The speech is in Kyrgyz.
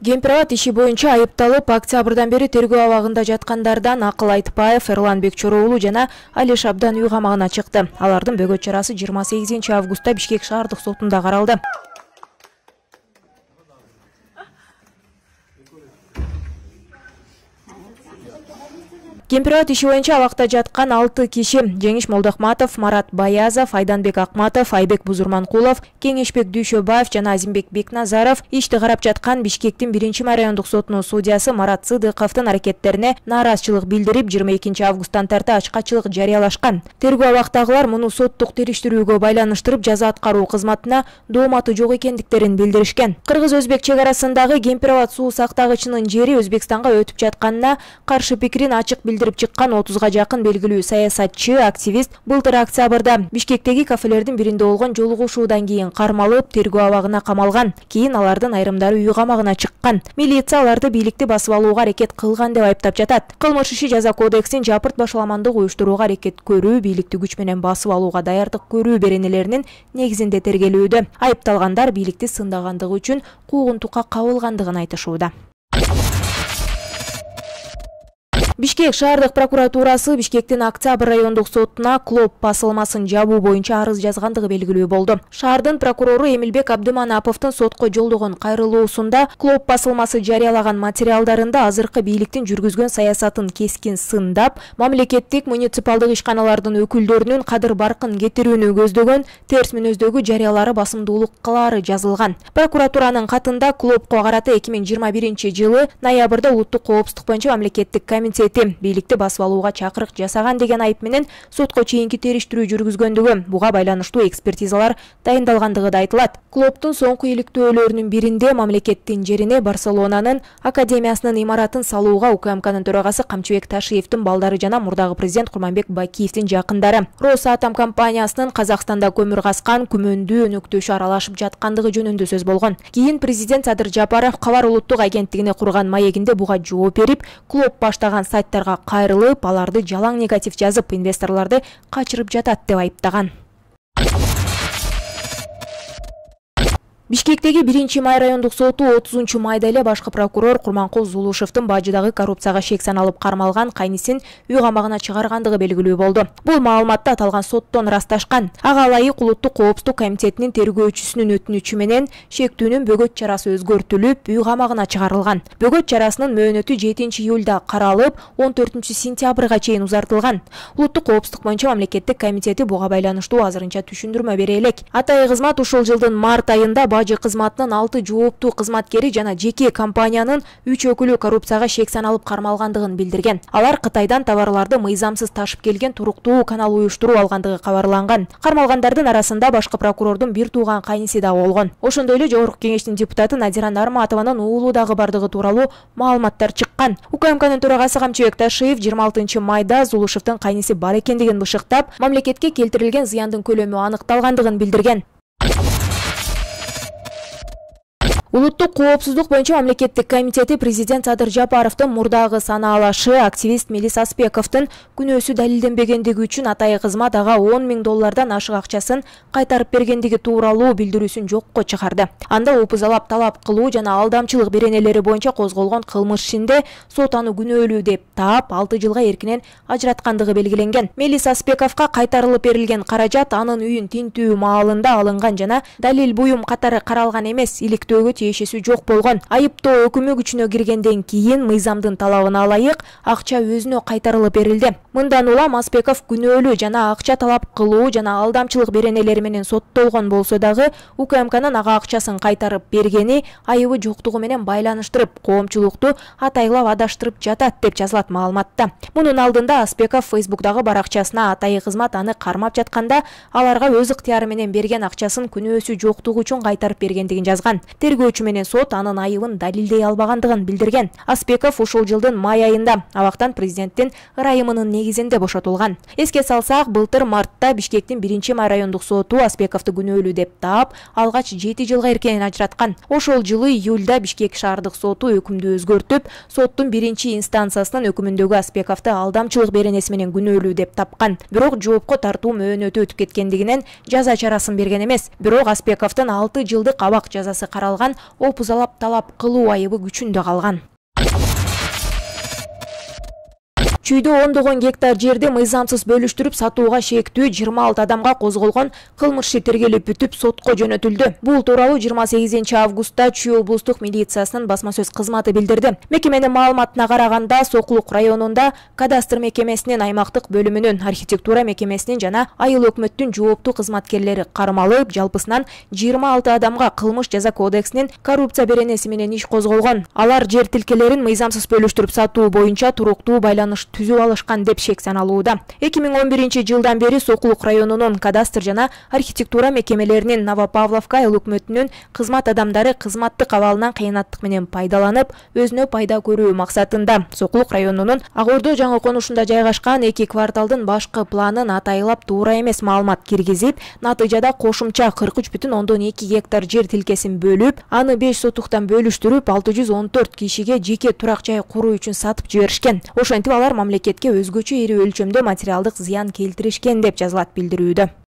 Кемпирабад иши боюнча айыпталып октябрдан бери тергөө абагында жаткандардан Акыл Айтпаев, Эрлан Бекчор уулу жана Алиш Абдан үй камагына чыкты. Алардын бөгөт чарасы 28 августта Бишкек шаардык сотунда каралды. Кемпирабад иши боюнча абакта жаткан 6 киши: Жеңиш Молдохматов, Марат Баязов, Айданбек Акматов, Айбек Бузурманкулов, Кеңешбек Дүйшөбаев жана Азимбек Бекназаров ишти карап жаткан Бишкектин 1 райондук сотунун судьясы Марат Сыдыковдун аракеттерине нааразычылык билдирип 22 августтан тарта ачкачылык жарыялашкан. Тергөө абактагылар муну соттук териштирүүгө байланыштырып жаза аткаруу кызматына дооматы жок экендиктерин билдиришкен. Кыргыз-Өзбек чек арасындагы Кемпирабад суу сактагычынын жери Өзбекстанга өтүп жатканына каршы пикирин ачык билдирip чыккан 30га жакын белгилүү саясатчы, активист былтыр октябрда Бишкектеги кафелердин биринде болгон жолугушуудан кийин кармалып, тергөө абагына камалган. Кийин алардын айрымдары үй камагына чыккан. Милиция аларды бийликти басып алууга аракет кылган деп айыптап жатат. Кылмыш иши жаза кодексин жапырт башаламандык уюштурууга аракет көрүү, бийликти күч менен басып алууга даярдык көрүү беренелеринин негизинде тергелүүдө. Айыпталгандар бийликти сындагандыгы үчүн куугунтукка кабылгандыгын айтышууда. Бишкек шаардык прокуратурасы Бишкектин Октябрь райондук сотуна клоп басылмасын жабуу боюнча арыз жазгандыгы белгилүү болду. Шаардын прокурору Эмилбек Абдыманаповдун сотко жолдогон кайрылуусунда клоп басылмасы жарыялаган материалдарында азыркы бийликтин жүргүзгөн саясатын кескин сындап, мамлекеттик муниципалдык ишканалардын өкүлдөрүнүн кадыр баркын кетирүүнү көздөгөн терс мүнөздөгү жарыялары басымдуулуктары жазылган. Прокуратуранын катында клопко карата 2021 жылы ноябрда улуттук коопсуздук боюнча мамлекеттик комитет бийликти басып алууга чакырык жасаган деген айып менен сотко чейинки териштирүү жүргүзгөндүгү, буга байланыштуу экспертизалар дайындалгандыгы да айтылат. Клоптун соңку иликтөөлөрүнүн биринде мамлекеттин жерине Барселонанын академиясынын имаратын салууга УКМКнын төрагасы Камчыбек Ташиевдин балдары жана мурдагы президент Курманбек Бакиевдин жакындары Росатом компаниясынын Казакстанда көмүр каскан күмөндүү өнөктөшү аралашып жаткандыгы жөнүндө сөз болгон. Кийин президент Садыр Жапаров Кабар улуттук агенттигине курган маегинде буга жооп берип, клоп баштаган сайттарга кайрылып, аларды жалаң негатив жазып, инвесторлорду качырып жатат деп айыптаган. Бишкектеги 1 май райондук соту 30 майда эле башкы прокурор Курманкул Зулушевдин бажыдагы коррупцияга шек саналып кармалган кайнисин үй камагына чыгаргандыгы белгилүү болду. Бул маалыматты аталган соттон ырасташкан. Ага ылайык улуттук коопсуздук комитетинин тергөөчүсүнүн өтүнүчү менен шектүүнүн бөгөт чарасы өзгөртүлүп, үй камагына чыгарылган. Бөгөт чарасынын мөөнөтү 7 июлда каралып, 14 сентябрга чейин узартылган. Улуттук коопсуздук боюнча мамлекеттик комитети буга байланыштуу азырынча түшүндүрмө бере элек. Атайы кызмат ушул жылдын март айында бажы кызматынын 6 жооптуу кызматкери жана жеке компаниянын 3 өкүлү коррупцияга шек саналып кармалгандыгын билдирген. Алар Кытайдан товарларды мыйзамсыз ташып келген туруктуу канал уюштуруу алгандыгы кабарланган. Кармалгандардын арасында башкы прокурордун бир тууган кайниси да болгон. Ошондой эле Жогорку кеңештин депутаты Надира Нарматованын уулу дагы бардыгы тууралуу маалыматтар чыккан. УКМКнын төрагасы Камчыбек Ташиев 26 майда Зулушевдин кайниси бар экендигин бышыктап, мамлекетке келтирилген зыяндын көлөмү аныкталгандыгын билдирген. Улуттук коопсуздук боюнча мамлекеттик комитети президент Садыр Жапаровдун мурдагы санаалашы активист Мелис Аспековдун күнөөсү далилденбегендиги үчүн атайы кызмат ага $10.000 ашык акчасын кайтарып бергендиги тууралуу билдирүүсүн жокко чыгарды. Анда опузалап талап кылуу жана алдамчылык беренелери боюнча козголгон кылмыш ишинде сот аны күнөөлүү деп таап 6 жылга эркинен ажыраткандыгы белгиленген. Мелис Аспековго кайтарылып берилген каражат анын үйүн тинтүү маалында алынган жана далил буюм катары каралган эмес, иликтөөгө тиешеси жок болгон. Айыптоо өкүмү күчүнө киргенден кийин мыйзамдын талабына ылайык акча өзүнө кайтарылып берилди. Мындан улам Аспеков күнөөлүү жана акча талап кылуу жана алдамчылык беренелери менен соттолгон болсо дагы УКМКнын ага акчасын кайтарып бергени айыбы жоктугу менен байланыштырып, коомчулукту атайлап адаштырып жатат деп жазылат маалыматта. Мунун алдында Аспеков Фейсбуктагы баракчасына атайы кызмат аны кармап жатканда аларга өз ыктыяры менен берген акчасын күнөөсү жоктугу үчүн кайтарып бергендигин жазган. Тергөөчү менен сот анын айыбын далилдей албагандыгын билдирген. Аспеков ушул жылдын май айында абактан президенттин ырайымынын негизинде бошотулган. Эске салсак, былтыр мартта Бишкектин 1 май райондук соту Аспековду күнөөлүү деп таап, алгач 7 жылга эркинен ажыраткан. Ошол жылы июлда Бишкек шаардык соту өкүмдү өзгөртүп, соттун 1 инстанциясынын өкүмүндөгү Аспековду алдамчылык беренеси менен күнөөлүү деп тапкан. Бирок жоопко тартуу мөөнөтү өтүп кеткендигинен жаза чарасын берген эмес. Бирок Аспековдун 6 жылдык абак жазасы каралган, опузалап талап кылуу айыбы күчүндө калган. Чүйдө ондогон гектар жерди мыйзамсыз бөлүштүрүп сатууга шектүү 26 адамга козголгон кылмыш иши тергелип бүтүп сотко жөнөтүлдү. Бул тууралуу 28 августта Чүй облустук милициясынын басма сөз кызматы билдирди. Мекеменин маалыматына караганда, Сокулук районунда кадастр мекемесинин аймактык бөлүмүнүн, архитектура мекемесинин жана айыл өкмөттүн жооптуу кызматкерлери кармалып, жалпысынан 26 адамга кылмыш жаза кодексинин коррупция беренеси менен иш козголгон. Алар жер тилкелерин мыйзамсыз бөлүштүрүп сатуу боюнча туруктуу байланыш түзүп алышкан деп шек саналууда. 2011-жылдан бери Сокулук районунун кадастр жана архитектура мекемелеринин Новопавловка айыл өкмөтүнүн кызмат адамдары кызматтык абалынан кыянаттык менен пайдаланып, өзүнө пайда көрүү максатында Сокулук районунун Ак Ордо жаңы конушунда жайгашкан 2 кварталдын башкы планын атайлап туура эмес маалымат киргизип, натыйжада кошумча 43,2 гектар жер тилкесин бөлүп, аны 5 сотуктан бөлүштүрүп, 614 кишиге жеке турак жай куруу үчүн сатып жиберишкен. Ошентип алар мамлекетке өзгөчө ири өлчөмдө материалдык зыян келтиришкен деп жазылат билдирүүдө.